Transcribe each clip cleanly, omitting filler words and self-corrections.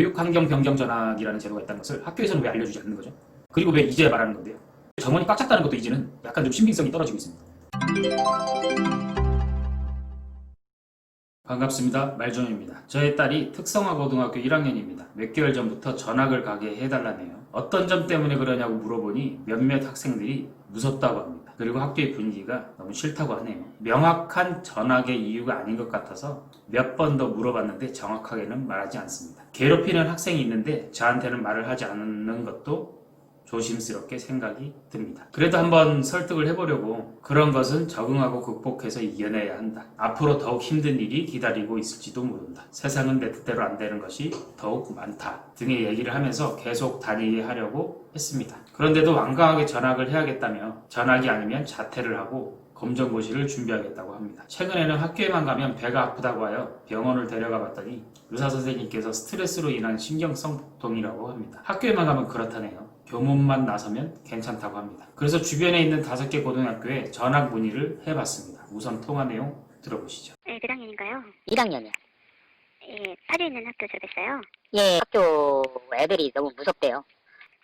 교육환경 변경 전학이라는 제도가 있다는 것을 학교에서는 왜 알려주지 않는 거죠? 그리고 왜 이제 말하는 건데요? 정원이 꽉 찼다는 것도 이제는 약간 좀 신빙성이 떨어지고 있습니다. 반갑습니다. 말종입니다. 저의 딸이 특성화 고등학교 1학년입니다. 몇 개월 전부터 전학을 가게 해달라네요. 어떤 점 때문에 그러냐고 물어보니 몇몇 학생들이 무섭다고 합니다. 그리고 학교의 분위기가 너무 싫다고 하네요. 명확한 전학의 이유가 아닌 것 같아서 몇 번 더 물어봤는데 정확하게는 말하지 않습니다. 괴롭히는 학생이 있는데 저한테는 말을 하지 않는 것도 조심스럽게 생각이 듭니다. 그래도 한번 설득을 해보려고 그런 것은 적응하고 극복해서 이겨내야 한다. 앞으로 더욱 힘든 일이 기다리고 있을지도 모른다. 세상은 내 뜻대로 안 되는 것이 더욱 많다. 등의 얘기를 하면서 계속 다니하려고 했습니다. 그런데도 완강하게 전학을 해야겠다며 전학이 아니면 자퇴를 하고 검정고시를 준비하겠다고 합니다. 최근에는 학교에만 가면 배가 아프다고 하여 병원을 데려가 봤더니 의사선생님께서 스트레스로 인한 신경성 복통이라고 합니다. 학교에만 가면 그렇다네요. 교문만 나서면 괜찮다고 합니다. 그래서 주변에 있는 5개 고등학교에 전학 문의를 해봤습니다. 우선 통화 내용 들어보시죠. 네, 몇 학년인가요? 1학년이요. 예, 빠져 있는 학교 들어갔어요. 예, 학교 애들이 너무 무섭대요.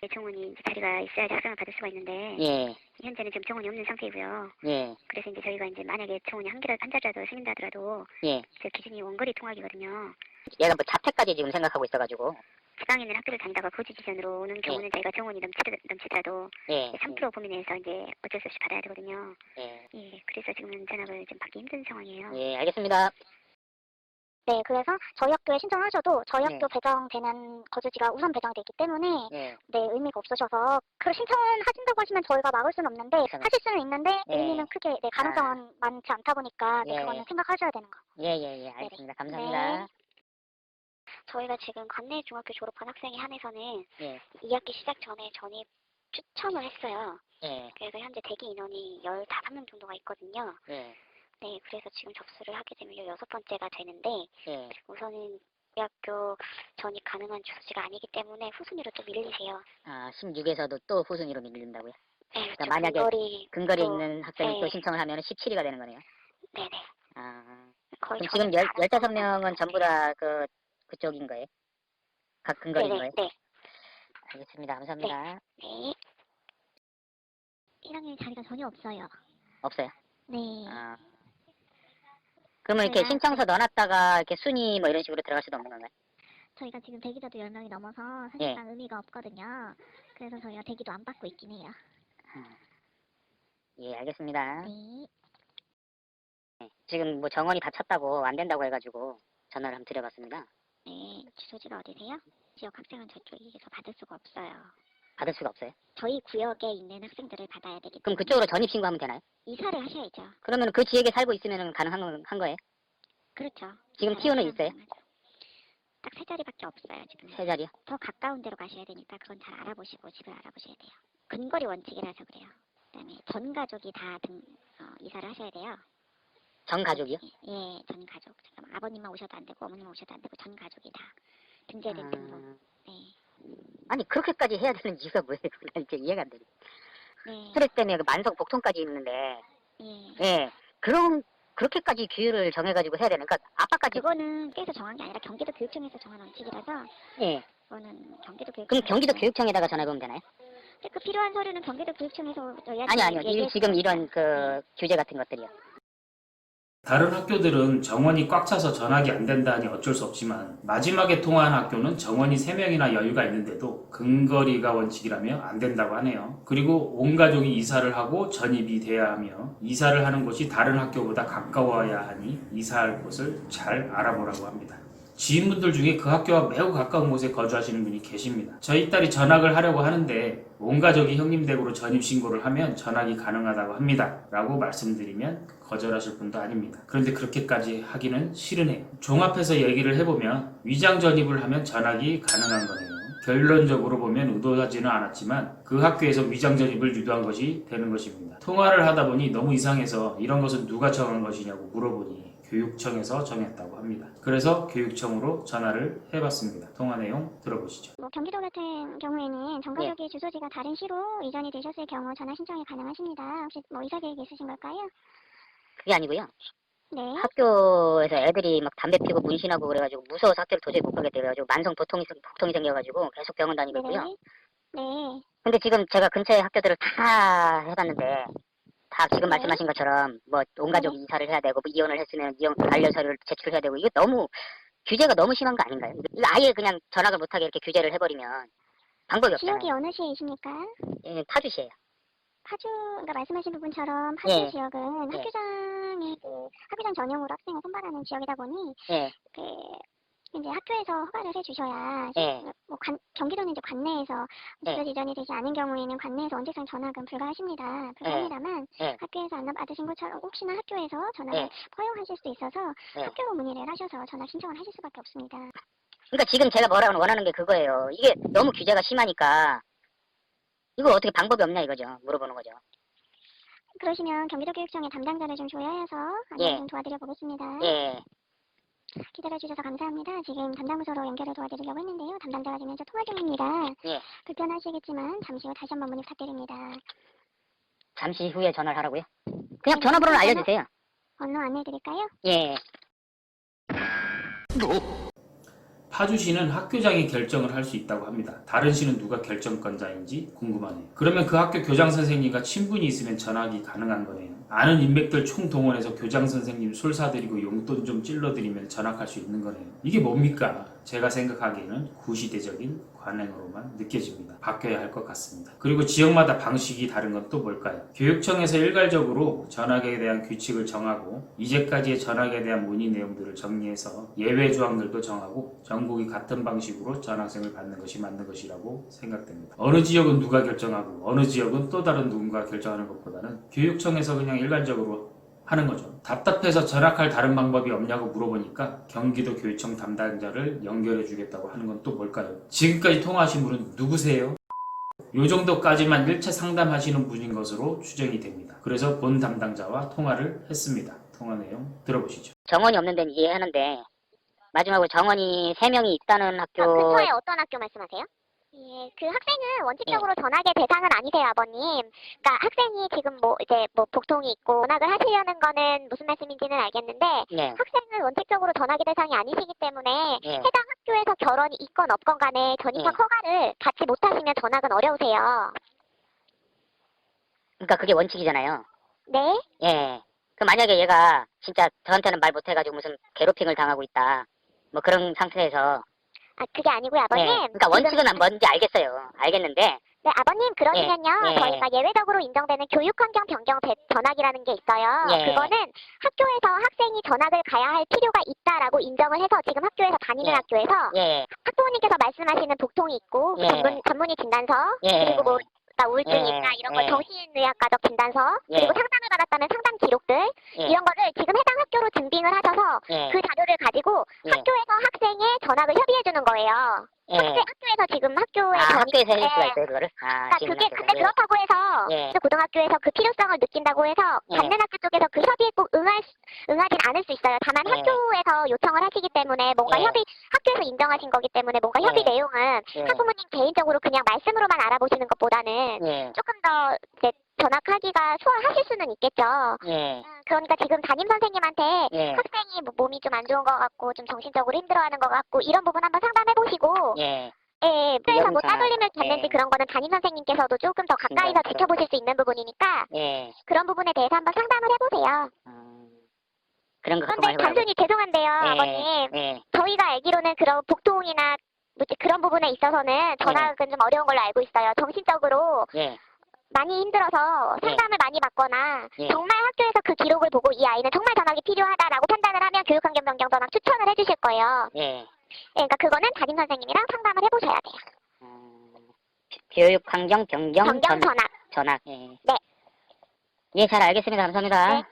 예, 정원이 이제 자리가 있어야지 학생을 받을 수가 있는데 예, 현재는 지금 정원이 없는 상태이고요. 예, 그래서 이제 저희가 이제 만약에 정원이 한 자리라도 생긴다 하더라도 예. 저 기준이 원거리 통학이거든요. 얘가 뭐 자퇴까지 지금 생각하고 있어가지고. 지방에 있는 학교를 다니다가 그 지지선으로 오는 경우는 저희가 정원이 넘치더라도 예, 3% 고민해서 이제 어쩔 수 없이 받아야 되거든요. 예, 예, 그래서 지금은 전학을 좀 받기 힘든 상황이에요. 예, 알겠습니다. 네, 그래서 저희 학교에 신청하셔도 저희 학교 네. 배정되는 거주지가 우선 배정되어 있기 때문에 예, 네, 의미가 없으셔서 그 신청은 하신다고 하시면 저희가 막을 수는 없는데 하실 수는 있는데 네. 의미는 크게 네, 가능성은 많지 않다 보니까 네, 예. 그거는 생각하셔야 되는 거. 예, 예, 예, 알겠습니다. 감사합니다. 저희가 지금 관내 중학교 졸업한 학생에 한해서는 예, 2학기 시작 전에 전입 추첨을 했어요. 예, 그래서 현재 대기 인원이 15명 정도가 있거든요. 예, 네, 그래서 지금 접수를 하게 되면 16번째가 되는데 예. 우선은 우리 학교 전입 가능한 주소지가 아니기 때문에 후순위로 또 밀리세요. 아, 16에서도 또 후순위로 밀린다고요? 네, 그러니까 그렇죠. 만약에 근거리 또, 있는 학생이 네. 또 신청을 하면 17위가 되는 거네요. 네네. 아, 거의 그럼 지금 전입 가능성은 15명은 전부 다 그쪽인 거예요? 각 근거리인 네네, 거예요? 네. 알겠습니다. 감사합니다. 네. 1학년 자리가 전혀 없어요. 없어요? 네. 아. 그러면 이렇게 저희가- 신청서 넣어놨다가 이렇게 순위 뭐 이런 식으로 들어갈 수도 없는 건가요? 저희가 지금 대기자도 10명이 넘어서 예. 사실상 의미가 없거든요. 그래서 저희가 대기도 안 받고 있긴 해요. 예, 알겠습니다. 네. 네, 지금 뭐 정원이 다 찼다고 안 된다고 해가지고 전화를 한번 드려봤습니다. 네. 주소지가 어디세요? 지역 학생은 저쪽에서 받을 수가 없어요. 받을 수가 없어요? 저희 구역에 있는 학생들을 받아야 되기 그럼 때문에 그쪽으로 전입 신고하면 되나요? 이사를 하셔야죠. 그러면 그 지역에 살고 있으면 가능한 한 거예요? 그렇죠. 지금 이사를 티오는 하면 있어요? 가능하죠. 딱 3자리밖에 없어요, 지금. 세 자리요? 더 가까운 데로 가셔야 되니까 그건 잘 알아보시고 집을 알아보셔야 돼요. 근거리 원칙이라서 그래요. 그다음에 전 가족이 다 이사를 하셔야 돼요. 전 가족이요? 예, 전 가족. 잠깐만, 아버님만 오셔도 안 되고 어머님만 오셔도 안 되고 전 가족이 다 등재된 등록. 네. 아니 그렇게까지 해야 되는 이유가 뭐예요? 난 이제 이해가 안 되네. 네. 스트레스 때문에 그 만성 복통까지 있는데 예. 예, 그렇게까지 규율을 정해가지고 해야 되는 그러니까 아빠까지 그거는 깨서 정한 게 아니라 경기도 교육청에서 정한 원칙이라서 예. 그거는 경기도 교육청. 그럼 경기도 교육청에다가 전화해보면 되나요? 그 필요한 서류는 경기도 교육청에서 아니요. 지금 이런 그 규제 같은 것들이요. 다른 학교들은 정원이 꽉 차서 전학이 안 된다 하니 어쩔 수 없지만 마지막에 통화한 학교는 정원이 3명이나 여유가 있는데도 근거리가 원칙이라며 안 된다고 하네요. 그리고 온 가족이 이사를 하고 전입이 돼야 하며 이사를 하는 곳이 다른 학교보다 가까워야 하니 이사할 곳을 잘 알아보라고 합니다. 지인분들 중에 그 학교와 매우 가까운 곳에 거주하시는 분이 계십니다. 저희 딸이 전학을 하려고 하는데 온 가족이 형님 댁으로 전입신고를 하면 전학이 가능하다고 합니다. 라고 말씀드리면 거절하실 분도 아닙니다. 그런데 그렇게까지 하기는 싫으네요. 종합해서 얘기를 해보면 위장 전입을 하면 전학이 가능한 거네요. 결론적으로 보면 의도하지는 않았지만 그 학교에서 위장 전입을 유도한 것이 되는 것입니다. 통화를 하다 보니 너무 이상해서 이런 것은 누가 정한 것이냐고 물어보니 교육청에서 정했다고 합니다. 그래서 교육청으로 전화를 해봤습니다. 통화 내용 들어보시죠. 경기도 같은 경우에는 전가족이 주소지가 다른 시로 이전이 되셨을 경우 전화 신청이 가능하십니다. 혹시 이사 계획 있으신 걸까요? 그게 아니고요. 네. 학교에서 애들이 막 담배 피고 문신하고 그래가지고 무서워서 학교를 도저히 못 가게 돼가지고 만성 복통이 생겨가지고 계속 병원 다니고 있고요. 네. 네. 근데 지금 제가 근처에 학교들을 다 해봤는데 다 지금 네. 말씀하신 것처럼 뭐 온 가족 이사를 해야 되고 뭐 이혼을 했으면 이혼 반려 서류를 제출해야 되고 이거 너무 규제가 너무 심한 거 아닌가요? 이거 아예 그냥 전학을 못하게 이렇게 규제를 해버리면 방법이 없잖아요. 지역이 어느 시이십니까? 예, 파주시에요. 파주, 그러니까 말씀하신 부분처럼 파주 예. 지역은 예. 학교장 전용으로 학생을 선발하는 지역이다 보니 예, 그 이제 학교에서 허가를 해주셔야 예. 뭐 경기도는 이제 관내에서 예. 주거 지정이 되지 않은 경우에는 관내에서 원칙상 전학은 불가하십니다. 불가합니다만 예. 학교에서 안 받으신 것처럼 혹시나 학교에서 전학을 예. 허용하실 수도 있어서 예. 학교로 문의를 하셔서 전학 신청을 하실 수밖에 없습니다. 그러니까 지금 제가 뭐라고 원하는 게 그거예요. 이게 너무 규제가 심하니까 이거 어떻게 방법이 없냐 이거죠. 물어보는 거죠. 그러시면 경기도교육청에 담당자를 좀 조회해서 안내 좀 도와드려 보겠습니다. 예. 기다려주셔서 감사합니다. 지금 담당 부서로 연결을 도와드리려고 했는데요. 담당자가 지금 현재 통화 중입니다. 예. 불편하시겠지만 잠시 후 다시 한번 문의 부탁드립니다. 잠시 후에 전화를 하라고요? 그냥 전화번호를 알려주세요. 번호 안내해드릴까요? 예. 파주시는 학교장이 결정을 할 수 있다고 합니다. 다른 시는 누가 결정권자인지 궁금하네요. 그러면 그 학교 교장 선생님과 친분이 있으면 전학이 가능한 거네요. 아는 인맥들 총동원해서 교장 선생님 술사드리고 용돈 좀 찔러드리면 전학할 수 있는 거네요. 이게 뭡니까? 제가 생각하기에는 구시대적인 관행으로만 느껴집니다. 바뀌어야 할 것 같습니다. 그리고 지역마다 방식이 다른 건 또 뭘까요? 교육청에서 일괄적으로 전학에 대한 규칙을 정하고 이제까지의 전학에 대한 문의 내용들을 정리해서 예외 조항들도 정하고 전국이 같은 방식으로 전학생을 받는 것이 맞는 것이라고 생각됩니다. 어느 지역은 누가 결정하고 어느 지역은 또 다른 누군가 결정하는 것보다는 교육청에서 그냥 일괄적으로 하는 거죠. 답답해서 전학할 다른 방법이 없냐고 물어보니까 경기도 교육청 담당자를 연결해 주겠다고 하는 건 또 뭘까요? 지금까지 통화하신 분은 누구세요? 요 정도까지만 1차 상담하시는 분인 것으로 추정이 됩니다. 그래서 본 담당자와 통화를 했습니다. 통화 내용 들어보시죠. 정원이 없는 데는 이해하는데 마지막으로 정원이 3명이 있다는 학교. 근처에 어떤 학교 말씀하세요? 예, 그 학생은 원칙적으로 전학의 대상은 아니세요, 아버님. 그러니까 학생이 지금 이제 복통이 있고 전학을 하시려는 거는 무슨 말씀인지는 알겠는데 예. 학생은 원칙적으로 전학의 대상이 아니시기 때문에 예. 해당 학교에서 결혼이 있건 없건 간에 전입학 허가를 받지 못하시면 전학은 어려우세요. 그러니까 그게 원칙이잖아요. 네? 예. 그 만약에 얘가 진짜 저한테는 말 못해가지고 무슨 괴롭힘을 당하고 있다. 뭐 그런 상태에서. 아, 그게 아니고요, 아버님. 예. 그러니까 원칙은 뭔지 알겠어요. 알겠는데. 네, 아버님, 그러시면요. 예. 저희가 예외적으로 인정되는 교육환경 변경 전학이라는 게 있어요. 예. 그거는 학교에서 학생이 전학을 가야 할 필요가 있다라고 인정을 해서 지금 학교에서 다니는 예. 학교에서 예. 학부모님께서 말씀하시는 복통이 있고 예. 전문의 진단서 예. 그리고 우울증이 예. 있다 이런 거 예. 정신의학과적 진단서 예. 그리고 상담을 받았다는 상담 기록들 예. 이런 거를 지금 해당 학교로 증빙을 하셔서 예. 그 자료를 가지고 예. 학교에서 학생의 전학을 협의해 주는 거예요. 예. 학교에서 지금 학교에 학교에서 해줄 수가 예. 있어요, 그거를? 아, 그러니까 지금 그게 학교에서. 근데 그렇다고 해서 예. 고등학교에서 그 필요성을 느낀다고 해서 예. 받는 학교 쪽에서 그 협의에 꼭 응하진 않을 수 있어요. 다만 예. 학교에서 요청을 하시기 때문에 뭔가 예. 학교에서 인정하신 거기 때문에 뭔가 예. 협의 내용은 예. 학부모님 개인적으로 그냥 말씀으로만 알아보시는 것보다는 예. 조금 더 이제 전학하기가 수월하실 수는 있겠죠. 예. 그러니까 지금 담임 선생님한테 예. 학생이 몸이 좀 안 좋은 것 같고 좀 정신적으로 힘들어하는 것 같고 이런 부분 한번 상담해 보시고 예. 그래서 뭐 전화. 따돌림을 받는지 예. 그런 거는 담임 선생님께서도 조금 더 가까이서 그렇죠. 지켜보실 수 있는 부분이니까 예. 그런 부분에 대해서 한번 상담을 해보세요. 그런 거 갖고 그런데 말고. 단순히 죄송한데요, 아버님. 예. 저희가 알기로는 그런 복통이나 그런 부분에 있어서는 전학은 좀 어려운 걸로 알고 있어요. 정신적으로 예. 많이 힘들어서 예. 상담을 많이 받거나 예. 정말 학교에서 그 기록을 보고 이 아이는 정말 전학이 필요하다라고 판단을 하면 교육환경 변경 전학 추천을 해주실 거예요. 예. 그러니까 그거는 담임 선생님이랑 상담을 해보셔야 돼요. 교육 환경 변경 변경 전학. 예. 네. 예, 잘 알겠습니다. 감사합니다. 네.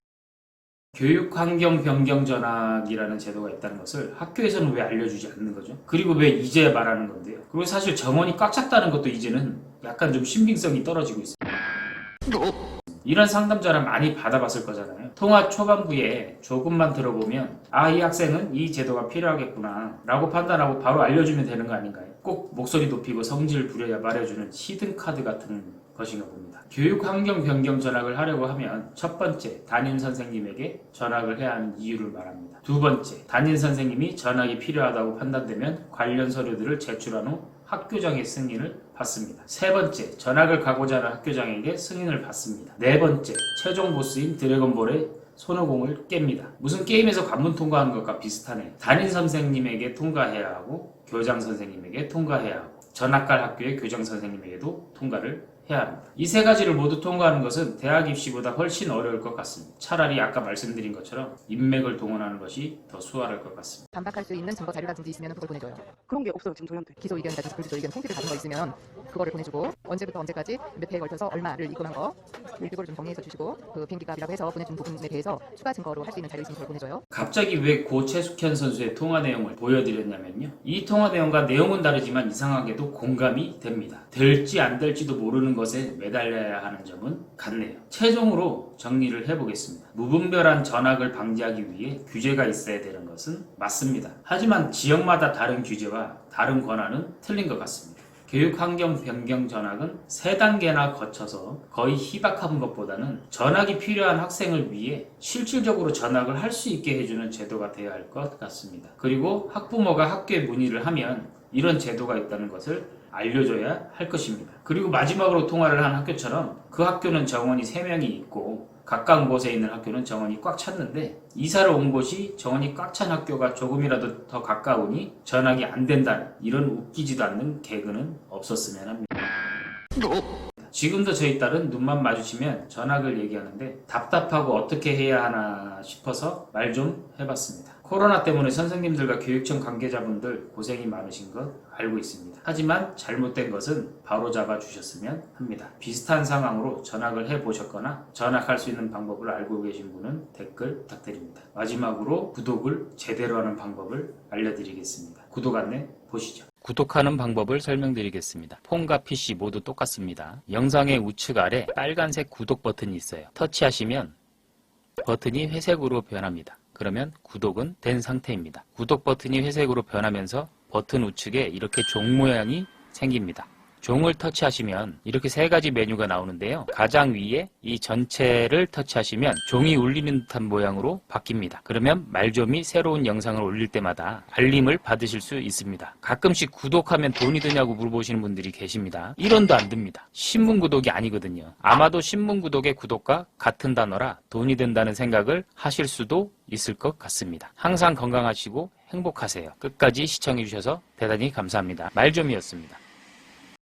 교육환경 변경 전학이라는 제도가 있다는 것을 학교에서는 왜 알려주지 않는 거죠? 그리고 왜 이제 말하는 건데요? 그리고 사실 정원이 꽉 찼다는 것도 이제는 약간 좀 신빙성이 떨어지고 있습니다. 이런 상담 전화 많이 받아봤을 거잖아요. 통화 초반부에 조금만 들어보면 이 학생은 이 제도가 필요하겠구나 라고 판단하고 바로 알려주면 되는 거 아닌가요? 꼭 목소리 높이고 성질 부려야 말해주는 히든카드 같은 것인가 봅니다. 교육 환경 변경 전학을 하려고 하면 첫 번째, 담임 선생님에게 전학을 해야 하는 이유를 말합니다. 두 번째, 담임 선생님이 전학이 필요하다고 판단되면 관련 서류들을 제출한 후 학교장의 승인을 받습니다. 세 번째, 전학을 가고자 하는 학교장에게 승인을 받습니다. 네 번째, 최종 보스인 드래곤볼의 손오공을 깹니다. 무슨 게임에서 관문 통과하는 것과 비슷하네요. 담임 선생님에게 통과해야 하고 교장 선생님에게 통과해야 하고 전학 갈 학교의 교장 선생님에게도 통과를 해야 합니다. 이 세 가지를 모두 통과하는 것은 대학 입시보다 훨씬 어려울 것 같습니다. 차라리 아까 말씀드린 것처럼 인맥을 동원하는 것이 더 수월할 것 같습니다. 반박할 수 있는 증거 자료라든지 있으면 그걸 보내줘요. 그런 게 없어요 지금 저희한테. 기소 의견이라든지 불기소 의견 통지를 받은 거 있으면 그거를 보내주고 언제부터 언제까지 몇 회에 걸쳐서 얼마를 입금한 거 그거를 좀 정리해서 주시고 그 비행기값이라고 해서 보내준 부분에 대해서 추가 증거로 할 수 있는 자료 있으면 그걸 보내줘요. 갑자기 왜 고 최숙현 선수의 통화 내용을 보여드렸냐면요. 이 통화 내용과 내용은 다르지만 이상하게도 공감이 됩니다. 될지 안 될지도 모르는 것에 매달려야 하는 점은 같네요. 최종으로 정리를 해보겠습니다. 무분별한 전학을 방지하기 위해 규제가 있어야 되는 것은 맞습니다. 하지만 지역마다 다른 규제와 다른 권한은 틀린 것 같습니다. 교육 환경 변경 전학은 3단계나 거쳐서 거의 희박한 것보다는 전학이 필요한 학생을 위해 실질적으로 전학을 할 수 있게 해주는 제도가 되어야 할 것 같습니다. 그리고 학부모가 학교에 문의를 하면 이런 제도가 있다는 것을 알려줘야 할 것입니다. 그리고 마지막으로 통화를 한 학교처럼 그 학교는 정원이 3명이 있고 가까운 곳에 있는 학교는 정원이 꽉 찼는데 이사를 온 곳이 정원이 꽉 찬 학교가 조금이라도 더 가까우니 전학이 안 된다는 이런 웃기지도 않는 개그는 없었으면 합니다. 지금도 저희 딸은 눈만 마주치면 전학을 얘기하는데 답답하고 어떻게 해야 하나 싶어서 말 좀 해봤습니다. 코로나 때문에 선생님들과 교육청 관계자분들 고생이 많으신 것 알고 있습니다. 하지만 잘못된 것은 바로잡아 주셨으면 합니다. 비슷한 상황으로 전학을 해보셨거나 전학할 수 있는 방법을 알고 계신 분은 댓글 부탁드립니다. 마지막으로 구독을 제대로 하는 방법을 알려드리겠습니다. 구독 안내 보시죠. 구독하는 방법을 설명드리겠습니다. 폰과 PC 모두 똑같습니다. 영상의 우측 아래 빨간색 구독 버튼이 있어요. 터치하시면 버튼이 회색으로 변합니다. 그러면 구독은 된 상태입니다. 구독 버튼이 회색으로 변하면서 버튼 우측에 이렇게 종 모양이 생깁니다. 종을 터치하시면 이렇게 3가지 메뉴가 나오는데요. 가장 위에 이 전체를 터치하시면 종이 울리는 듯한 모양으로 바뀝니다. 그러면 말좀이 새로운 영상을 올릴 때마다 알림을 받으실 수 있습니다. 가끔씩 구독하면 돈이 드냐고 물어보시는 분들이 계십니다. 1원도 안 듭니다. 신문 구독이 아니거든요. 아마도 신문 구독의 구독과 같은 단어라 돈이 된다는 생각을 하실 수도 있을 것 같습니다. 항상 건강하시고 행복하세요. 끝까지 시청해주셔서 대단히 감사합니다. 말좀이었습니다.